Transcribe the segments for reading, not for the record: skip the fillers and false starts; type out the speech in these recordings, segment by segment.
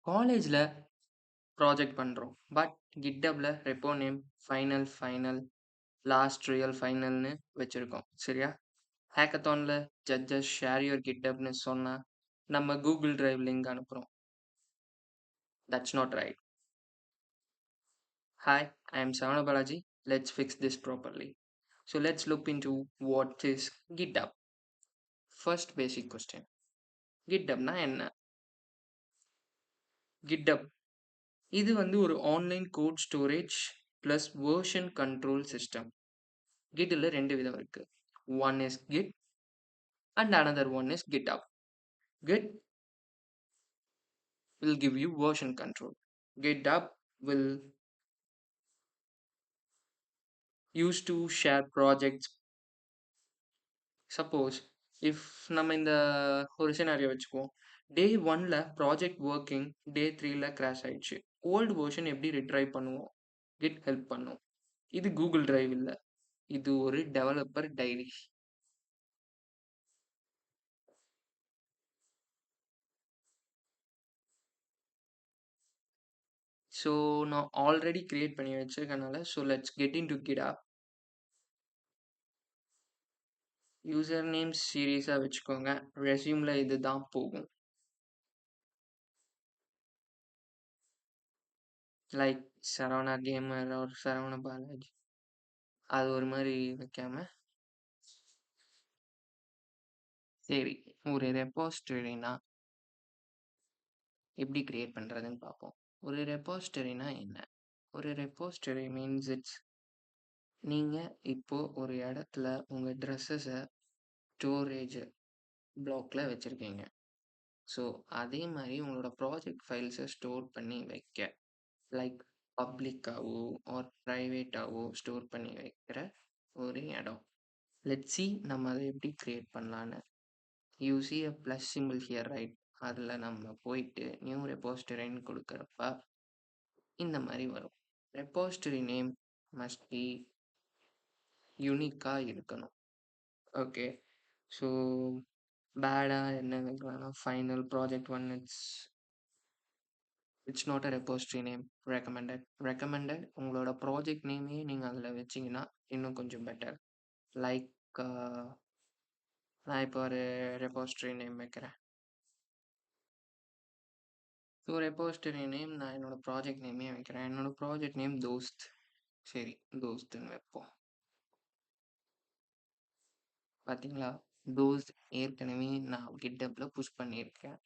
காலேஜ்ல ப்ராஜெக்ட் பண்றோம். பட் GitHubல repo name final, last real ஃபைனல்னு வச்சிருக்கோம். சரியா? ஹேக்கத்தான்ல ஜட்ஜஸ் ஷேர் யுவர் GitHubன்னு சொன்னா, நம்ம Google Drive லிங்க் அனுப்புறோம். That's not right. Hi, I am Savana Balaji. Let's fix this properly. So let's look into what is GitHub. First basic question. GitHubனா என்ன? GitHub இது வந்து ஒரு online code storage plus version control system. கிட்ல ரெண்டு விதம் இருக்கு. One is Git and another one is GitHub. Git will give you version control. GitHub will use to share projects. Suppose if நம்ம இந்த ஒரு சினாரியோ வச்சுக்குவோம். டே 1ல project working, day 3ல கிராஷ் ஆயிடுச்சு. ஓல்டு வெர்ஷன் எப்படி ரிட்ரைவ் பண்ணுவோம்? Git help பண்ணும். இது கூகுள் டிரைவ் இல்ல. இது ஒரு டெவலப்பர் டைரி. ஸோ நான் ஆல்ரெடி கிரியேட் பண்ணி வச்சிருக்கனால so let's get into GitHub. User name சீரியஸாக வச்சுக்கோங்க. ரெஸ்யூமில் இது தான் போகும். லைக் சரவணா கேமர் ஒரு சரவண பாலாஜி அது ஒரு மாதிரி வைக்காம சரி ஒரு ரெபாஸ்டரினா எப்படி கிரியேட் பண்ணுறதுன்னு பார்ப்போம். ஒரு ரெபாஸ்டரினா என்ன? ஒரு ரெபாஸ்டரி மீன்ஸ் இட்ஸ் நீங்கள் இப்போ ஒரு இடத்துல உங்கள் ட்ரெஸ்ஸஸை ஸ்டோரேஜ் பிளாக்ல வச்சுருக்கீங்க. ஸோ அதே மாதிரி உங்களோட ப்ராஜெக்ட் ஃபைல்ஸை ஸ்டோர் பண்ணி வைக்க லைக் பப்ளிக்காவோ ஆர் ப்ரைவேட்டாவோ ஸ்டோர் பண்ணி வைக்கிற ஒரு இடம். லெட்ஸ் சி நம்ம அதை எப்படி கிரியேட் பண்ணலான்னு. You see a plus symbol here right. அதில் நம்ம போயிட்டு நியூ ரெபாஸ்டரின்னு கொடுக்குறப்ப இந்த மாதிரி வரும். ரெபாஸ்டரி நேம் மஸ்ட் பி யூனிக்காக இருக்கணும். ஓகே, ஸோ பேடாக என்ன வைக்கலாம்னா final project one it's not a repository name. Recommended உங்களோட ப்ராஜெக்ட் நேமே நீங்கள் அதில் வச்சிங்கன்னா இன்னும் கொஞ்சம் பெட்டர். லைக் நான் இப்போ ஒரு ரெபாஸ்டரி நேம் வைக்கிறேன். ஸோ ரெபாஸ்டரி நேம் நான் என்னோடய ப்ராஜெக்ட் நேமே வைக்கிறேன். என்னோடய ப்ராஜெக்ட் நேம் தோஸ்த். சரி, தோஸ்துன்னு வைப்போம். பார்த்தீங்களா, தோஸ்த் ஏற்கனவே நான் GitHubல புஷ் பண்ணியிருக்கேன்.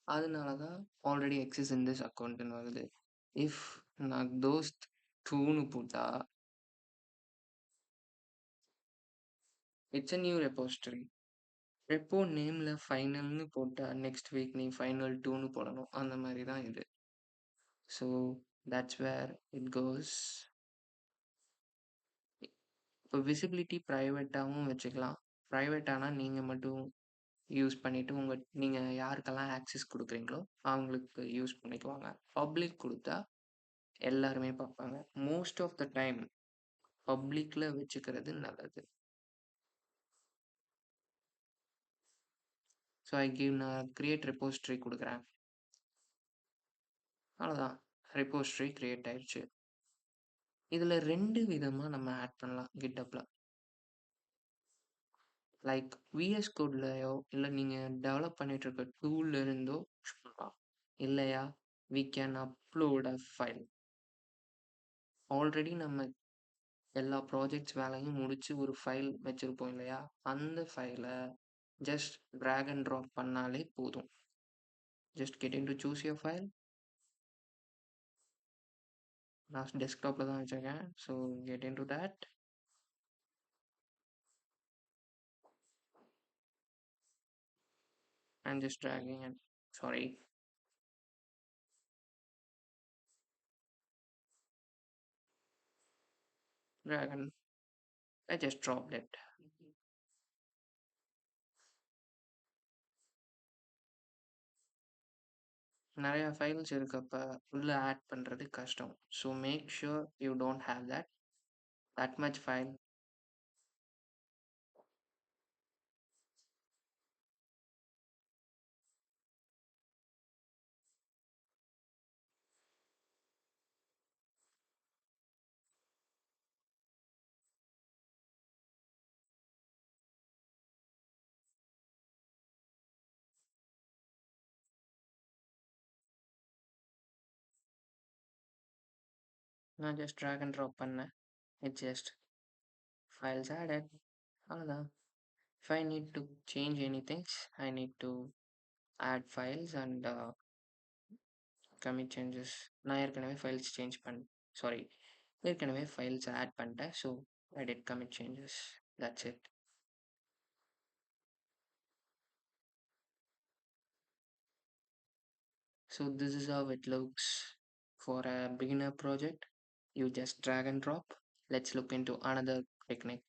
அதனால தான் ஆல்ரெடி எக்ஸிஸ் இன் திஸ் அக்கௌண்ட்டுன்னு வருது. இஃப் நான் தோஸ்த் 2ன்னு போட்டா it's a new repository. Repo நேமில் ஃபைனல்னு போட்டால் நெக்ஸ்ட் வீக் நீ ஃபைனல் 2ன்னு போடணும். அந்த மாதிரி தான் இது. So that's where it goes. இப்போ விசிபிலிட்டி ப்ரைவேட்டாகவும் வச்சுக்கலாம். ப்ரைவேட்டானால் நீங்கள் மட்டும் யூஸ் பண்ணிவிட்டு நீங்கள் யாருக்கெல்லாம் ஆக்சஸ் கொடுக்குறீங்களோ அவங்களுக்கு யூஸ் பண்ணிக்குவாங்க. பப்ளிக் கொடுத்தா எல்லாருமே பார்ப்பாங்க. மோஸ்ட் ஆஃப் த டைம் பப்ளிக்கில் வச்சுக்கிறது நல்லது. ஸோ நான் கிரியேட் ரெபாஸ்டரி கொடுக்குறேன். அவ்வளோதான், ரெபாஸ்டரி கிரியேட் ஆயிடுச்சு. இதில் ரெண்டு விதமாக நம்ம ஆட் பண்ணலாம் GitHubல. லைக் விஎஸ் கோட்லையோ இல்லை நீங்கள் டெவலப் பண்ணிட்டு இருக்க டூல்ல இருந்தோ பண்ணலாம். இல்லையா we can upload a file. Already நம்ம எல்லா ப்ராஜெக்ட்ஸ் வேலையும் முடிச்சு ஒரு ஃபைல் வச்சுருப்போம் இல்லையா, அந்த ஃபைலை ஜஸ்ட் ட்ராக் அண்ட் ட்ராப் பண்ணாலே போதும். Just get in to choose your file. நான் டெஸ்க்டாப்பில் தான் வச்சுருக்கேன். So get in to that. I'm just dragging it. Sorry. Drag and I just dropped it. நிறைய ஃபைல்ஸ் இருக்கப்ப உள்ள ஆட் பண்ணுறது கஷ்டம். So make sure you don't have that much file. நான் just drag and drop பண்ணேன். It just files added. அவ்வளோதான். If I need to change anything, I need to add files and commit changes. நான் ஏற்கனவே files change sorry, ஏற்கனவே files add பண்ணிட்டேன். So I did commit changes. That's it. So this is how it looks for a beginner project. You just drag and drop. Let's look into another technique.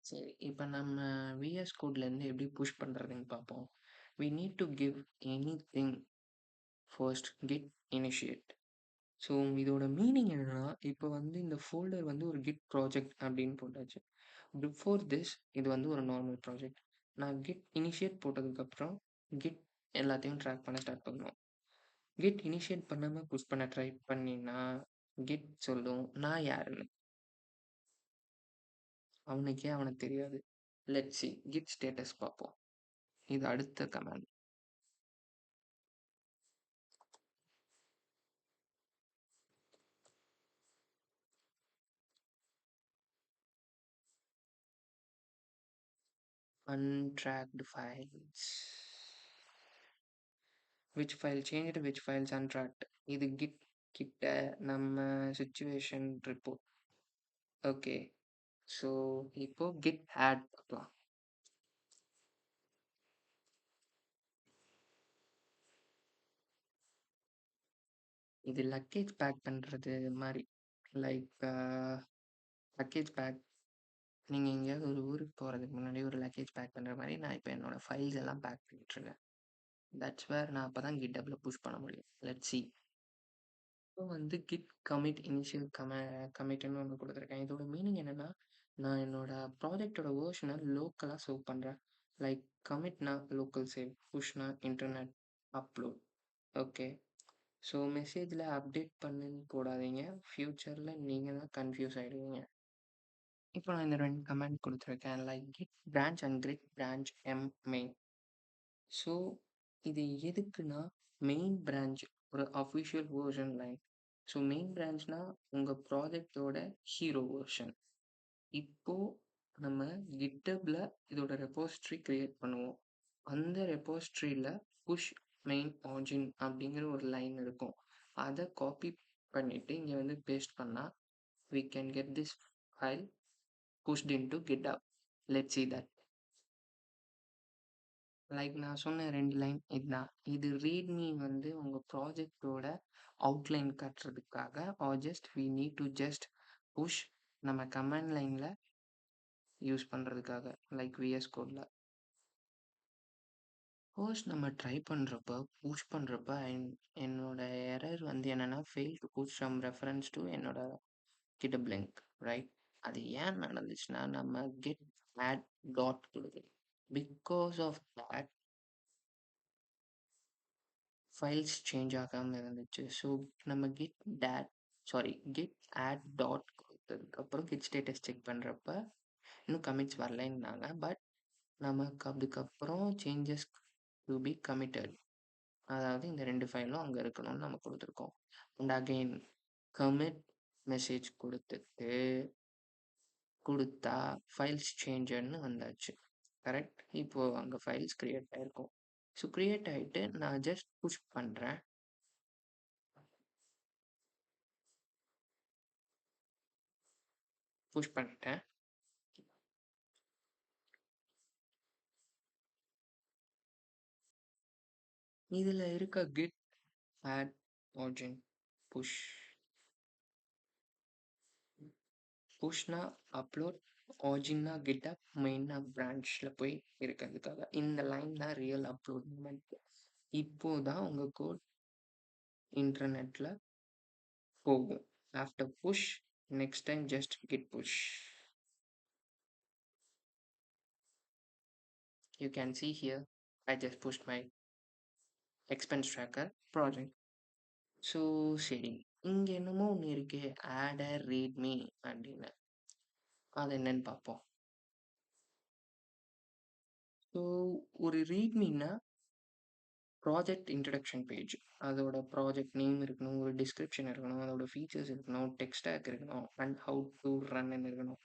சரி, இப்போ நம்ம vs கோட்லேருந்து எப்படி push பண்ணுறதுன்னு பார்ப்போம். We need to give anything first git initiate. So இதோட meaning என்னன்னா, இப்போ வந்து இந்த ஃபோல்டர் வந்து ஒரு கிட் ப்ராஜெக்ட் அப்படின்னு போட்டாச்சு. பிஃபோர் திஸ் இது வந்து ஒரு நார்மல் ப்ராஜெக்ட். நான் கிட் இனிஷியேட் போட்டதுக்கப்புறம் கிட் எல்லாத்தையும் ட்ராக் பண்ண ஸ்டார்ட் பண்ணுவோம். கிட் இனிஷியேட் பண்ணாமல் புஷ் பண்ண ட்ரை பண்ணினா கிட் சொல்லும் நான் யாருன்னு. அவனுக்கு தெரியாது. லெட்ஸ் சி கிட் ஸ்டேட்டஸ் பார்ப்போம். இது அடுத்த command. Untracked files. Which file changed, which files untracked. இது git கிட்ட நம்ம situation report. ஓகே, ஸோ இப்போ git add பார்க்கலாம். இது லக்கேஜ் பேக் பண்ணுறது மாதிரி. லைக் லக்கேஜ் பேக், நீங்கள் எங்கேயாவது ஒரு ஊருக்கு போகிறதுக்கு முன்னாடி ஒரு லக்கேஜ் பேக் பண்ணுற மாதிரி நான் இப்போ என்னோடய ஃபைல்ஸ் எல்லாம் பேக் பண்ணிட்டுருக்கேன். தட்ஸ் வேர் நான் அப்போ தான் கிட்டப்பில் புஷ் பண்ண முடியும். Let's see. இப்போ வந்து கிட் கமிட் இனிஷியல் கமிட்னு ஒன்று கொடுத்துருக்கேன். இதோட மீனிங் என்னென்னா, நான் என்னோட ப்ராஜெக்டோட வேர்ஷனை லோக்கலாக சேவ் பண்ணுறேன். லைக் கமிட்னா லோக்கல் சேவ், புஷ்னா இன்டர்நெட் அப்லோட். ஓகே, ஸோ மெசேஜில் அப்டேட் பண்ணுன்னு போடாதீங்க, ஃப்யூச்சரில் நீங்கள் தான் கன்ஃபியூஸ் ஆகிடுவீங்க. இப்போ நான் இந்த 2 கமெண்ட் கொடுத்துருக்கேன், like git branch and git branch M main. So இது எதுக்குன்னா, மெயின் பிரான்ச் ஒரு official version line. So main பிரான்ச்னா உங்கள் ப்ராஜெக்டோட ஹீரோ வேர்ஷன். இப்போது நம்ம கிட்டப்பில் இதோட ரெப்போசிட்ரி க்ரியேட் பண்ணுவோம். அந்த ரெப்போசிட்ரியில் புஷ் மெயின் ஆர்ஜின் அப்படிங்கிற ஒரு லைன் இருக்கும். அதை காப்பி பண்ணிவிட்டு இங்கே வந்து பேஸ்ட் பண்ணால் we can get this file pushed into GitHub. Let's see that. Like நான் சொன்ன 2 லைன் இதுதான். இது ரீட்மீ வந்து உங்கள் ப்ராஜெக்டோட அவுட்லைன் காட்டுறதுக்காக, or just we need to just push நம்ம கமாண்ட் லைனில் யூஸ் பண்ணுறதுக்காக, லைக் விஎஸ் கோடில். ஃபர்ஸ்ட் நம்ம ட்ரை பண்ணுறப்ப புஷ் பண்ணுறப்ப என்னோட எரர் வந்து என்னென்னா, fail to push from reference to என்னோட GitHub லிங்க், ரைட்? அது ஏன் நடந்துச்சுன்னா, நம்ம கெட் ஆட் டாட் கொடுக்குது. Because of that files change ஆகாமல் இருந்துச்சு. ஸோ நம்ம கெட் ஆட் டாட் கொடுத்ததுக்கப்புறம் கிட் ஸ்டேட்டஸ் செக் பண்ணுறப்ப இன்னும் கமிட்ஸ் வரலைன்னாங்க. பட் நமக்கு அதுக்கப்புறம் சேஞ்சஸ் டு பி கமிட்டட், அதாவது இந்த 2 ஃபைலும் அங்கே இருக்கணும்னு நம்ம கொடுத்துருக்கோம். அண்ட் அகெயின் கமிட் மெசேஜ் கொடுத்தா ஃபைல்ஸ் சேஞ்சர்னு வந்தாச்சு, கரெக்ட்? இப்போது அங்கே ஃபைல்ஸ் க்ரியேட் ஆகிருக்கும். ஸோ க்ரியேட் ஆகிட்டு நான் ஜஸ்ட் புஷ் பண்ணுறேன். புஷ் பண்ணிட்டேன். இதில் இருக்க கிட் ஆட் ஆர்ஜின் புஷ். புஷ்னா அப்லோட், ஆர்ஜின்னா கிட்டப், மெயின்னா பிரான்ச்சில் போய் இருக்கிறதுக்காக. இந்த லைன் தான் ரியல் அப்லோட் மூமெண்ட். இப்போது தான் உங்கள் கோட் இன்டர்நெட்டில் போகும். After push, next time just git push. You can see here, I just pushed my expense tracker project. So சரி, இங்கே என்னமோ ஒன்று இருக்கே, ஆட் அ ரீட்மீ அப்படின்னு. அது என்னன்னு பார்ப்போம். ஸோ ஒரு ரீட்மீன்னா ப்ராஜெக்ட் இன்ட்ரடக்ஷன் பேஜ். அதோட ப்ராஜெக்ட் நேம் இருக்கணும், ஒரு டிஸ்கிரிப்ஷன் இருக்கணும், அதோட ஃபீச்சர்ஸ் இருக்கணும், டெக் ஸ்டாக் இருக்கணும், அண்ட் ஹவ் டு ரன்னு இருக்கணும்.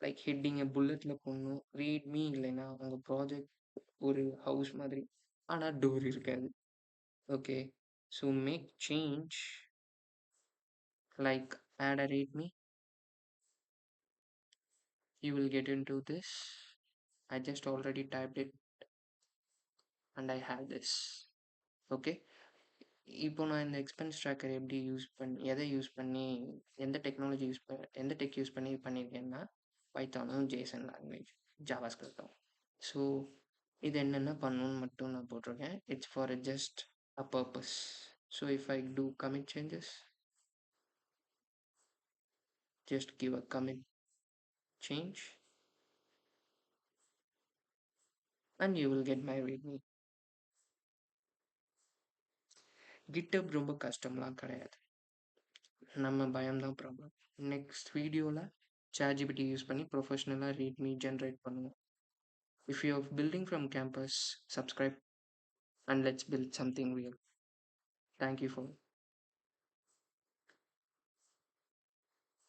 லைக் ஹெட்டிங்கை புல்லட்டில் போடணும். ரீட் மீ இல்லைன்னா உங்கள் ப்ராஜெக்ட் ஒரு ஹவுஸ் மாதிரி, ஆனால் டோர் இருக்காது. Okay, so make change like add a read me. You will get into this. I just already typed it and I have this. Okay, இப்போ நான் இந்த எக்ஸ்பென்ஸ் ட்ராக்கர் எப்படி யூஸ் பண்ணி, எதை யூஸ் பண்ணி, எந்த டெக்னாலஜி யூஸ் பண்ணி, எந்த டெக் யூஸ் பண்ணி பண்ணியிருக்கேன்னா பைத்தானும் ஜேசன் லாங்குவேஜ் ஜாவாஸ்கிரிப்டும். ஸோ இது என்னென்ன பண்ணணும்னு மட்டும் நான் போட்டிருக்கேன். It's for just a purpose. So if I do commit changes, just give a commit change and you will get my readme. GitHub ரொம்ப கஷ்டம்லாம் கிடையாது, நம்ம பயம்தான் ப்ராப்ளம். நெக்ஸ்ட் வீடியோவில் ChatGPT யூஸ் பண்ணி ப்ரொஃபஷ்னலாக ரீட்மீ ஜென்ரேட் பண்ணுவோம். If you are building from campus, subscribe and let's build something real. Thank you for